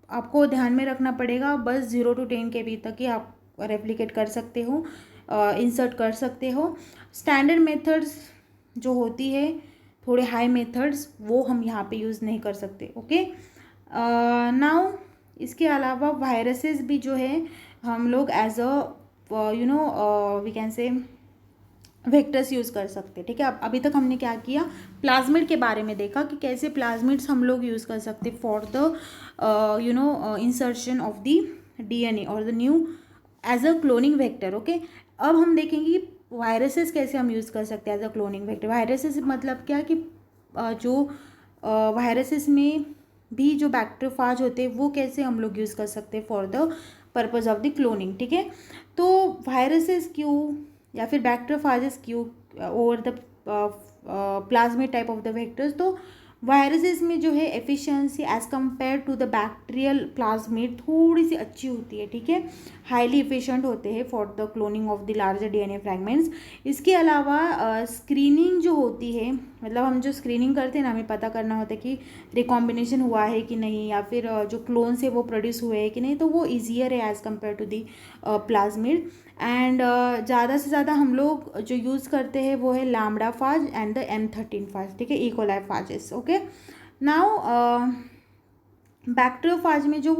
आपको ध्यान में रखना पड़ेगा, बस 0 to 10 KB तक ही आप रेप्लिकेट कर सकते हो, इंसर्ट कर सकते हो। स्टैंडर्ड मेथड्स जो होती है, थोड़े हाई मेथड्स, वो हम यहाँ पे यूज़ नहीं कर सकते, ओके। नाउ इसके अलावा वायरसेस भी जो है हम लोग as a we can say vectors use कर सकते हैं, ठीक है। अब अभी तक हमने क्या किया, प्लाज्मिड के बारे में देखा कि कैसे प्लाज्मिड्स हम लोग यूज़ कर सकते for the insertion of the DNA और the new as a cloning vector, okay. अब हम देखेंगे वायरसेस कैसे हम यूज़ कर सकते हैं as a cloning vector. Viruses मतलब क्या कि जो वायरसेस में भी जो बैक्टीरियोफाज होते हैं वो कैसे हम लोग यूज़ कर सकते हैं for the purpose of the cloning, ठीक है। तो वायरसेस क्यों या फिर बैक्टीरियोफाजेस क्यों over the plasmid type of the vectors, तो वायरसेस में जो है efficiency as compare to the bacterial plasmid थोड़ी सी अच्छी होती है, ठीक है, हाईली एफिशिएंट होते हैं for the cloning of the larger DNA fragments. इसके अलावा स्क्रीनिंग जो होती है, मतलब हम जो स्क्रीनिंग करते हैं ना, हमें पता करना होता है कि रिकॉम्बिनेशन हुआ है कि नहीं, या फिर जो क्लोन्स है वो प्रोड्यूस हुए हैं कि नहीं, तो वो ईजियर है as compare to the plasmid. And ज़्यादा से ज़्यादा हम लोग जो यूज़ करते हैं वो है लैम्ब्डा फाज एंड द M13 फाज, ठीक है, इकोलाई फाजेस, ओके। नाउ बैक्टीरियोफाज में जो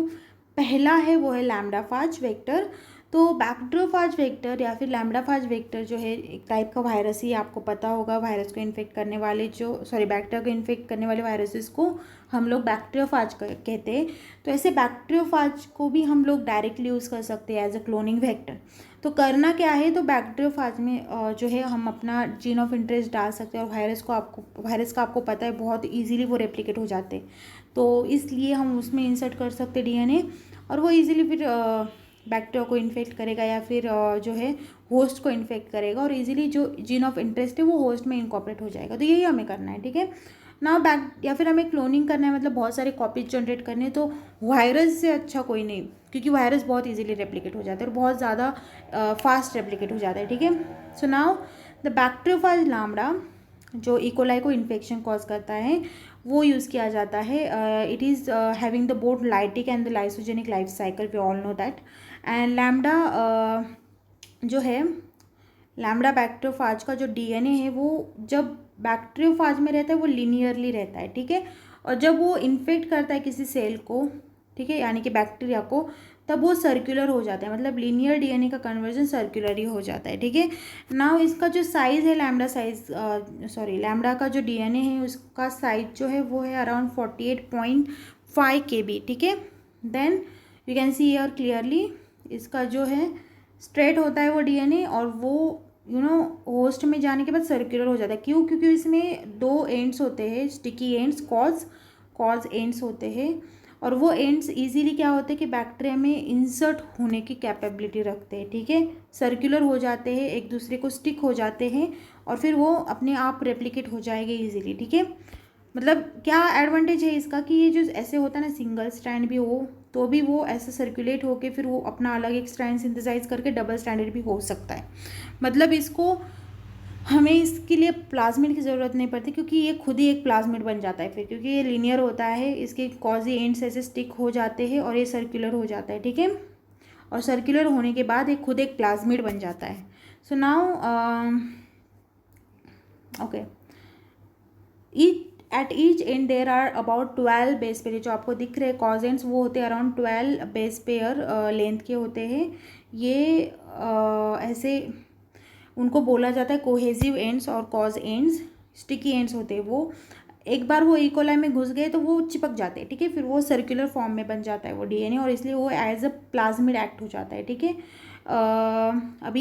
पहला है वो है लैम्ब्डा फाज वेक्टर। तो बैक्टीरियोफाज वेक्टर या फिर लैम्ब्डा फाज वेक्टर जो है एक टाइप का वायरस ही, आपको पता होगा, वायरस को इन्फेक्ट करने वाले बैक्टीरिया को इन्फेक्ट करने वाले वायरसेस को हम लोग बैक्टीरियोफाज कहते हैं। तो ऐसे बैक्टीरियोफाज को भी हम लोग डायरेक्टली यूज़ कर सकते हैं एज अ क्लोनिंग वेक्टर। तो करना क्या है, तो बैक्टीरियोफाज में जो है हम अपना जीन ऑफ इंटरेस्ट डाल सकते हैं, और वायरस का आपको पता है बहुत ईजीली वो रेप्लिकेट हो जाते हैं, तो इसलिए हम उसमें इंसर्ट कर सकते डीएनए, और वो ईजिली फिर बैक्टीरिया को इन्फेक्ट करेगा या फिर जो है होस्ट को इन्फेक्ट करेगा, और इजीली जो जीन ऑफ इंटरेस्ट है वो होस्ट में इनकॉर्पोरेट हो जाएगा। तो यही हमें करना है, ठीक है ना। या फिर हमें क्लोनिंग करना है, मतलब बहुत सारे कॉपीज जनरेट करने हैं, तो वायरस से अच्छा कोई नहीं, क्योंकि वायरस बहुत इजीली रेप्लिकेट हो जाता है और बहुत ज़्यादा फास्ट रेप्लिकेट हो जाता है, ठीक है। So now the bacteriophage lambda जो इकोलाई को इन्फेक्शन कॉज करता है वो यूज़ किया जाता है। It is having the both lytic and the lysogenic life cycle, we all know that. And lambda जो है, लैम्ब्डा बैक्टीरियोफाज का जो डीएनए है वो जब बैक्टीरियोफाज में रहता है वो लीनियरली रहता है, ठीक है, और जब वो इन्फेक्ट करता है किसी सेल को, ठीक है, यानी कि बैक्टीरिया को, तब वो सर्कुलर हो जाता है, मतलब लीनियर डीएनए का कन्वर्जन सर्कुलर ही हो जाता है, ठीक है। नाउ इसका जो साइज़ है लैम्ब्डा का जो डीएनए है उसका साइज जो है वो है अराउंड 48.5 KB, ठीक है। Then you can see here clearly, इसका जो है स्ट्रेट होता है वो डीएनए, और वो होस्ट में जाने के बाद सर्कुलर हो जाता है। क्यों? क्योंकि इसमें 2 एंड्स होते हैं, स्टिकी एंड्स, कॉज एंड्स होते हैं, और वो एंड्स इजीली क्या होते हैं कि बैक्टीरिया में इंसर्ट होने की कैपेबिलिटी रखते हैं, ठीक है, सर्कुलर हो जाते हैं, एक दूसरे को स्टिक हो जाते हैं, और फिर वो अपने आप रेप्लिकेट हो जाएंगे इजीली, ठीक है। मतलब क्या एडवांटेज है इसका कि ये जो ऐसे होता है ना, सिंगल स्ट्रैंड भी हो तो भी वो ऐसे सर्कुलेट होके फिर वो अपना अलग एक स्ट्रैंड सिंथेसाइज करके डबल स्ट्रैंडेड भी हो सकता है। मतलब इसको हमें इसके लिए प्लाज्मिड की ज़रूरत नहीं पड़ती, क्योंकि ये खुद ही एक प्लाज्मिड बन जाता है फिर, क्योंकि ये लीनियर होता है, इसके कॉजी एंड्स ऐसे स्टिक हो जाते हैं और ये सर्कुलर हो जाता है, ठीक है, और सर्कुलर होने के बाद ये खुद एक प्लाज्मिड बन जाता है। So now okay, at each end there are about 12 base pair, जो आपको दिख रहे हैं कॉजेंट्स वो होते हैं अराउंड 12 बेस पेयर लेंथ के होते हैं। ये ऐसे उनको बोला जाता है कोहेसिव एंड्स और कॉज एंड्स। स्टिकी एंड्स होते हैं वो एक बार वो इकोलाई में घुस गए तो वो चिपक जाते हैं, ठीक है, फिर वो सर्कुलर फॉर्म में बन जाता है वो डीएनए, और इसलिए वो एज अ प्लाज्मिड एक्ट हो जाता है, ठीक है। अब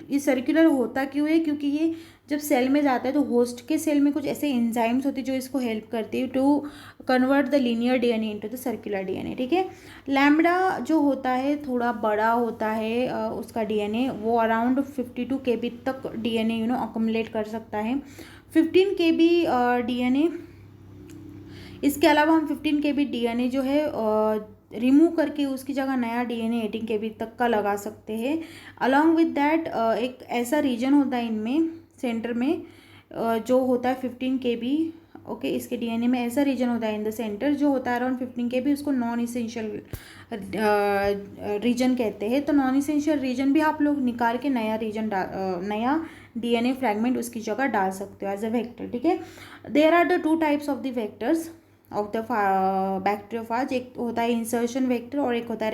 ये सर्कुलर होता क्यों है, क्योंकि ये जब सेल में जाता है तो होस्ट के सेल में कुछ ऐसे एंजाइम्स होते हैं जो इसको हेल्प करती है to convert the linear DNA into the circular DNA, ठीक है। लैम्बडा जो होता है थोड़ा बड़ा होता है, उसका डीएनए वो अराउंड 52 kb तक डीएनए अकोमुलेट कर सकता है। 15 kb डीएनए, इसके अलावा हम 15 kb डीएनए जो है रिमूव करके उसकी जगह नया डीएनए 18 kb तक का लगा सकते हैं। अलॉन्ग विद दैट एक ऐसा रीजन होता है इनमें सेंटर में जो होता है 15 kb, ओके, इसके डीएनए में ऐसा रीजन होता है इन द सेंटर जो होता है अराउंड 15 kb, उसको नॉन इसेंशियल रीजन कहते हैं। तो नॉन इसेंशियल रीजन भी आप लोग निकाल के नया रीजन नया डीएनए फ्रैगमेंट उसकी जगह डाल सकते हो एज अ वेक्टर, ठीक है। There are the 2 types of the vectors of the bacteriophage, एक होता है इंसर्शन वेक्टर और एक होता है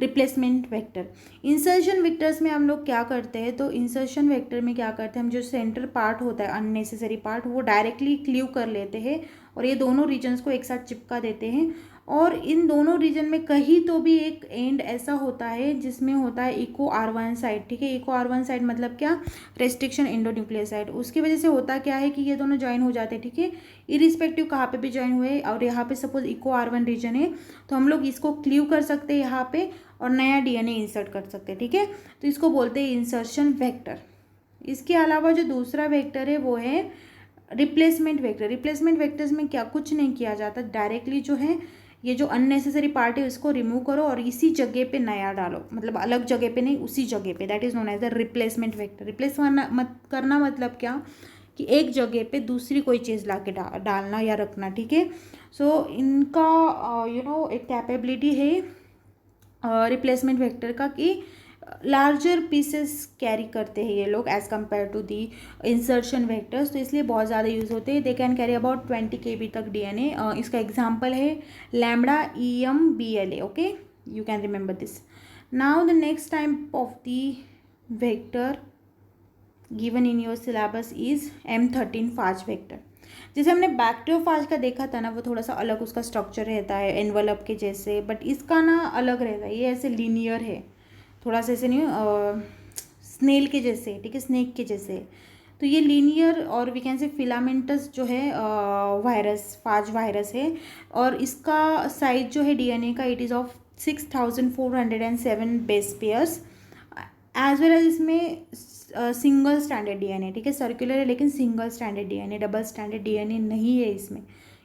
रिप्लेसमेंट वेक्टर। इंसर्शन वेक्टर्स में हम लोग क्या करते हैं, तो इंसर्शन वेक्टर में क्या करते हैं हम, जो सेंटर पार्ट होता है अननेसेसरी पार्ट वो डायरेक्टली क्लीव कर लेते हैं और ये दोनों रीजन्स को एक साथ चिपका देते हैं, और इन दोनों रीजन में कहीं तो भी एक एंड ऐसा होता है जिसमें होता है इको R1 साइड, ठीक है। इको R1 साइड मतलब क्या, रेस्ट्रिक्शन एंडोन्यूक्लियोसाइड, उसकी वजह से होता क्या है कि ये दोनों ज्वाइन हो जाते हैं, ठीक है, इरिस्पेक्टिव कहाँ पे भी ज्वाइन हुए। और यहाँ पे सपोज इको R1 रीजन है तो हम लोग इसको क्लीव कर सकते हैं यहाँ पे और नया डीएनए इंसर्ट कर सकते हैं, ठीक है। तो इसको बोलते हैं इंसर्शन वेक्टर। इसके अलावा जो दूसरा वेक्टर है वो है रिप्लेसमेंट वेक्टर। रिप्लेसमेंट वेक्टर्स में क्या, कुछ नहीं किया जाता, डायरेक्टली जो है ये जो अननेसेसरी पार्ट है उसको रिमूव करो और इसी जगह पे नया डालो, मतलब अलग जगह पे नहीं, उसी जगह पे, that is known as the replacement vector. Replace करना मतलब क्या, कि एक जगह पे दूसरी कोई चीज़ ला के डालना या रखना, ठीक है। सो इनका एक कैपेबिलिटी है रिप्लेसमेंट वेक्टर का कि लार्जर पीसेस कैरी करते हैं ये लोग as compare to the insertion vectors, तो इसलिए बहुत ज़्यादा यूज़ होते हैं। They can carry about 20 kb तक डीएनए। इसका एग्जांपल है lambda EMBLA, okay, you can remember this. Now the next type of the vector given in your syllabus is M13 phage vector. जैसे हमने बैक्टीरियोफाज का देखा था ना, वो थोड़ा सा अलग उसका स्ट्रक्चर रहता है एनवलप के जैसे, बट इसका ना अलग रहता है, ये ऐसे लीनियर है, थोड़ा सा ऐसे नहीं स्नेल के जैसे, ठीक है, स्नेक के जैसे। तो ये लीनियर और वी कैन से फिलामेंटस जो है वायरस, फाज वायरस है, और इसका साइज जो है डीएनए का it is of 6407 base pairs, as well as इसमें सिंगल स्टैंडर्ड डीएनए, ठीक है, सर्कुलर है लेकिन single standard DNA, double standard DNA नहीं है इसमें,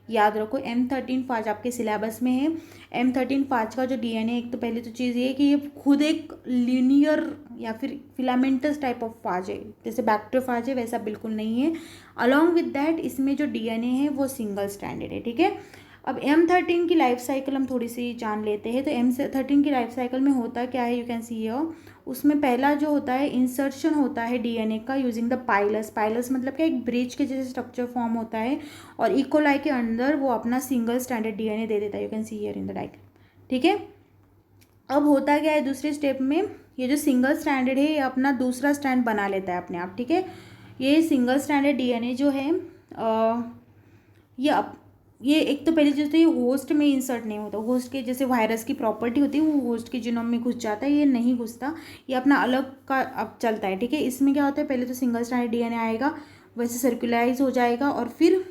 याद रखो। M13 फाज आपके सिलेबस में है। M13 फाज का जो डीएनए, एक तो पहले तो चीज़ ये है कि ये खुद एक लीनियर या फिर फिलामेंटस टाइप ऑफ फाज है, जैसे बैक्टीरियोफाज है वैसा बिल्कुल नहीं है। अलॉन्ग विद दैट इसमें जो डीएनए है वो सिंगल स्टैंडर्ड है, ठीक है। अब M13 की लाइफ साइकिल हम थोड़ी सी जान लेते हैं। तो M13 की लाइफ साइकिल में होता क्या है, यू कैन सी हियर, उसमें पहला जो होता है इंसर्शन होता है डीएनए का यूजिंग द पाइलस। पाइलस मतलब क्या, एक ब्रिज के जैसे स्ट्रक्चर फॉर्म होता है और इकोलाई के अंदर वो अपना सिंगल स्टैंडर्ड डीएनए दे देता है, you can see here in the diagram, ठीक है। अब होता क्या है दूसरे स्टेप में, ये जो सिंगल स्टैंडर्ड है ये अपना दूसरा स्टैंड बना लेता है अपने आप, ठीक है। ये सिंगल स्टैंडर्ड डीएनए जो है ये एक तो पहले जैसे ये होस्ट में इंसर्ट नहीं होता, होस्ट के जैसे वायरस की प्रॉपर्टी होती है वो होस्ट के जीनोम में घुस जाता है, ये नहीं घुसता, ये अपना अलग का अब चलता है, ठीक है। इसमें क्या होता है, पहले तो सिंगल स्टैंडर्ड डीएनए आएगा, वैसे सर्कुलराइज हो जाएगा और फिर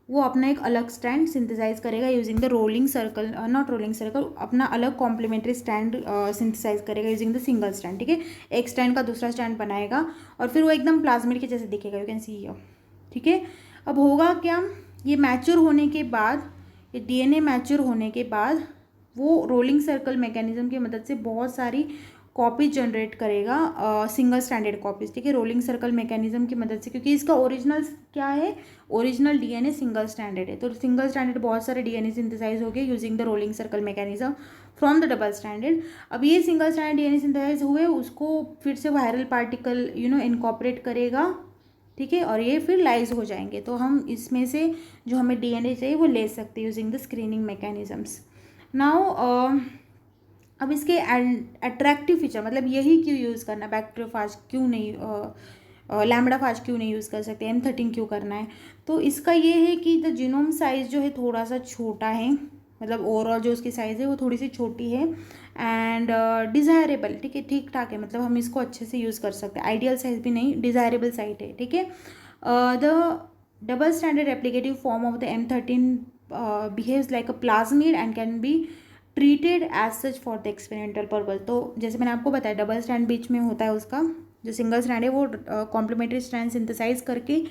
वो अपना एक अलग स्टैंड सिंथेसाइज करेगा using the rolling circle, not rolling circle, अपना अलग कॉम्प्लीमेंट्री स्टैंड सिंथेसाइज करेगा यूजिंग द सिंगल स्टैंड, ठीक है। एक स्टैंड का दूसरा स्टैंड बनाएगा और फिर वो एकदम प्लाज्मिड के जैसे दिखेगा, यू कैन सी हियर, ठीक है। अब होगा क्या, ये मैच्योर होने के बाद, ये डीएनए मैच्योर होने के बाद वो रोलिंग सर्कल मैकेनिज्म की मदद से बहुत सारी कॉपीज जनरेट करेगा, सिंगल स्टैंडर्ड कॉपीज, ठीक है, रोलिंग सर्कल मैकेनिज्म की मदद से, क्योंकि इसका ओरिजिनल क्या है, ओरिजिनल डीएनए सिंगल स्टैंडर्ड है, तो सिंगल स्टैंडर्ड बहुत सारे डीएनए सिंथेसाइज हो गए using the rolling circle mechanism from the double standard. अब ये सिंगल स्टैंडर्ड डीएनए सिंथेसाइज हुए, उसको फिर से वायरल पार्टिकल इनकॉर्पोरेट करेगा, ठीक है, और ये फिर लाइज हो जाएंगे, तो हम इसमें से जो हमें डीएनए चाहिए वो ले सकते हैं using the screening mechanisms. Now अब इसके अट्रैक्टिव फीचर, मतलब यही क्यों यूज़ करना, बैक्टीरियोफाज क्यों नहीं लैम्बडा फाज क्यों नहीं यूज़ कर सकते, M13 क्यों करना है? तो इसका ये है कि द जीनोम साइज़ जो है थोड़ा सा छोटा है, मतलब ओवरऑल जो उसकी साइज़ है वो थोड़ी सी छोटी है एंड डिज़ायरेबल, ठीक है, ठीक ठाक है, मतलब हम इसको अच्छे से यूज़ कर सकते हैं, आइडियल साइज़ भी नहीं, डिज़ायरेबल साइज है, ठीक है। The double standard replicative form of the M13 behaves like a plasmid and can be treated as such for the experimental purpose. तो जैसे मैंने आपको बताया डबल स्टैंड बीच में होता है, उसका जो सिंगल स्टैंड है वो कॉम्प्लीमेंट्री स्ट्रैंड सिंथेसाइज करके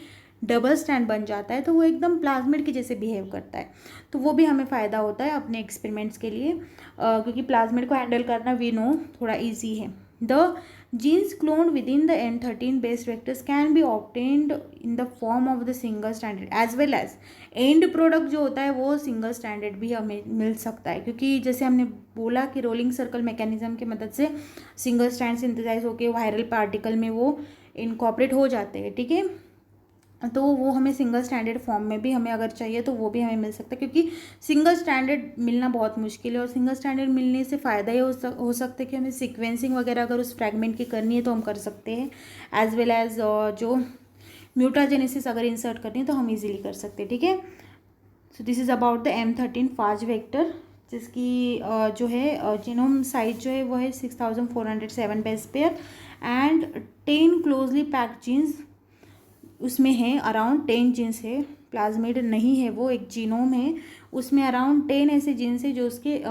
डबल स्टैंड बन जाता है, तो वो एकदम प्लाज्मिड के जैसे बिहेव करता है। तो वो भी हमें फ़ायदा होता है अपने एक्सपेरिमेंट्स के लिए, क्योंकि प्लाज्मिड को हैंडल करना वी नो थोड़ा ईजी है। The genes cloned within the M13 based vectors can be obtained in the form of the single stranded as well as end product जो होता है वो सिंगल स्टैंडर्ड भी हमें मिल सकता है, क्योंकि जैसे हमने बोला कि रोलिंग सर्कल मैकेनिज्म की मदद से सिंगल स्टैंड सिंथेसाइज होकर वायरल पार्टिकल में वो इनकॉर्पोरेट हो जाते हैं, ठीक है। तो वो हमें सिंगल स्टैंडर्ड फॉर्म में भी हमें अगर चाहिए तो वो भी हमें मिल सकता है, क्योंकि सिंगल स्टैंडर्ड मिलना बहुत मुश्किल है, और सिंगल स्टैंडर्ड मिलने से फ़ायदा ये हो सकता है कि हमें सीक्वेंसिंग वगैरह अगर उस फ्रैगमेंट की करनी है तो हम कर सकते हैं, एज वेल एज जो म्यूटाजेनेसिस अगर इंसर्ट करनी है तो हम इजीली कर सकते हैं, ठीक है। So this is about the M13 phage vector, जिसकी जो है जीनोम साइज जो है वो है 6407 base pair and 10 closely packed genes उसमें है, अराउंड 10 जीन्स है, प्लाज्मिड नहीं है, वो एक जीनोम है, उसमें अराउंड 10 ऐसे जीन्स है जो उसके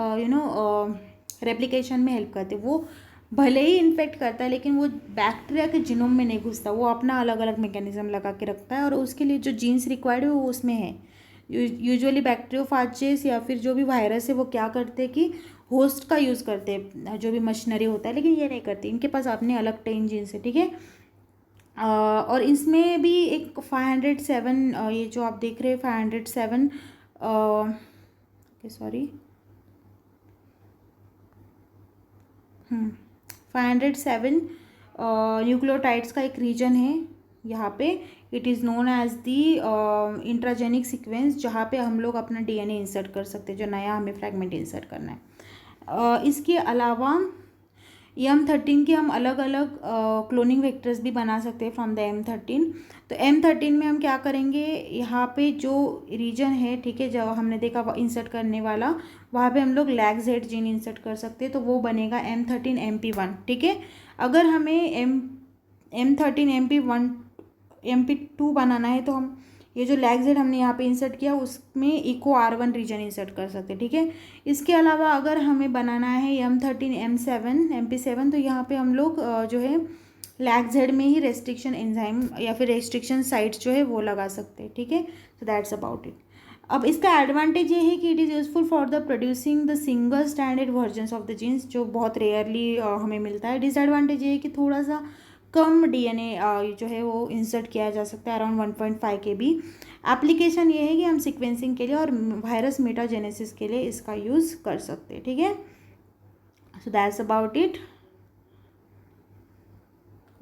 रेप्लिकेशन में हेल्प करते हैं। वो भले ही इन्फेक्ट करता है लेकिन वो बैक्टीरिया के जीनोम में नहीं घुसता, वो अपना अलग अलग मैकेनिज्म लगा के रखता है, और उसके लिए जो जीन्स रिक्वायर्ड है वो उसमें है। यूजुअली बैक्टीरियोफाजेस या फिर जो भी वायरस है वो क्या करते हैं कि होस्ट का यूज़ करते हैं, जो भी मशीनरी होता है, लेकिन ये नहीं करते, इनके पास अपने अलग 10 जीन्स है, ठीक है। और इसमें भी एक 507 ये जो आप देख रहे हैं 507 सॉरी 507 न्यूक्लियोटाइड्स का एक रीजन है यहाँ पे, it is known as the intragenic sequence, जहाँ पे हम लोग अपना DNA इंसर्ट कर सकते हैं, जो नया हमें फ्रैगमेंट इंसर्ट करना है। इसके अलावा M13 के हम अलग अलग क्लोनिंग वेक्टर्स भी बना सकते हैं फ्रॉम द M13। तो M13 में हम क्या करेंगे, यहाँ पे जो रीजन है, ठीक है, जो हमने देखा इंसर्ट करने वाला, वहाँ पे हम लोग लैग-Z जीन इंसर्ट कर सकते हैं, तो वो बनेगा M13 MP1, ठीक है। अगर हमें M13 MP2 बनाना है तो हम ये जो लैग-Z हमने यहाँ पे इंसर्ट किया उसमें इको R1 रीजन इंसर्ट कर सकते हैं, ठीक है। इसके अलावा अगर हमें बनाना है M13 MP7 तो यहाँ पे हम लोग जो है लैग-Z में ही रेस्ट्रिक्शन एंजाइम या फिर रेस्ट्रिक्शन साइट्स जो है वो लगा सकते हैं, ठीक है। So that's about it. अब इसका एडवांटेज ये है कि it is useful for the producing the single standard versions of the genes, जो बहुत रेयरली हमें मिलता है। डिसएडवांटेज ये है कि थोड़ा सा कम DNA जो है वो इंसर्ट किया जा सकता है, अराउंड 1.5 KB। एप्लीकेशन ये है कि हम सीक्वेंसिंग के लिए और वायरस मेटाजेनेसिस के लिए इसका यूज़ कर सकते हैं, ठीक है। So that's about it.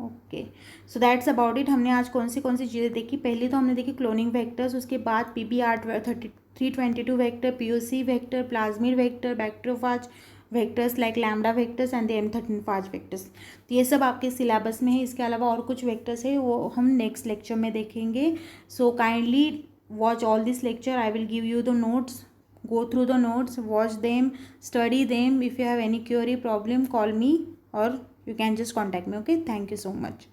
Okay, so that's about it. हमने आज कौन सी चीज़ें देखी, पहले तो हमने देखी क्लोनिंग वेक्टर्स, उसके बाद PBR322 vector, POC vector, plasmid vector, bacteriophage vectors like lambda vectors and the M13 phage vectors. तो ये सब आपके सिलेबस में है। इसके अलावा और कुछ वेक्टर्स है वो हम नेक्स्ट लेक्चर में देखेंगे। So kindly watch all this lecture, I will give you the notes, go through the notes, watch them, study them. If you have any query problem, call me or you can just contact me. Okay, thank you so much.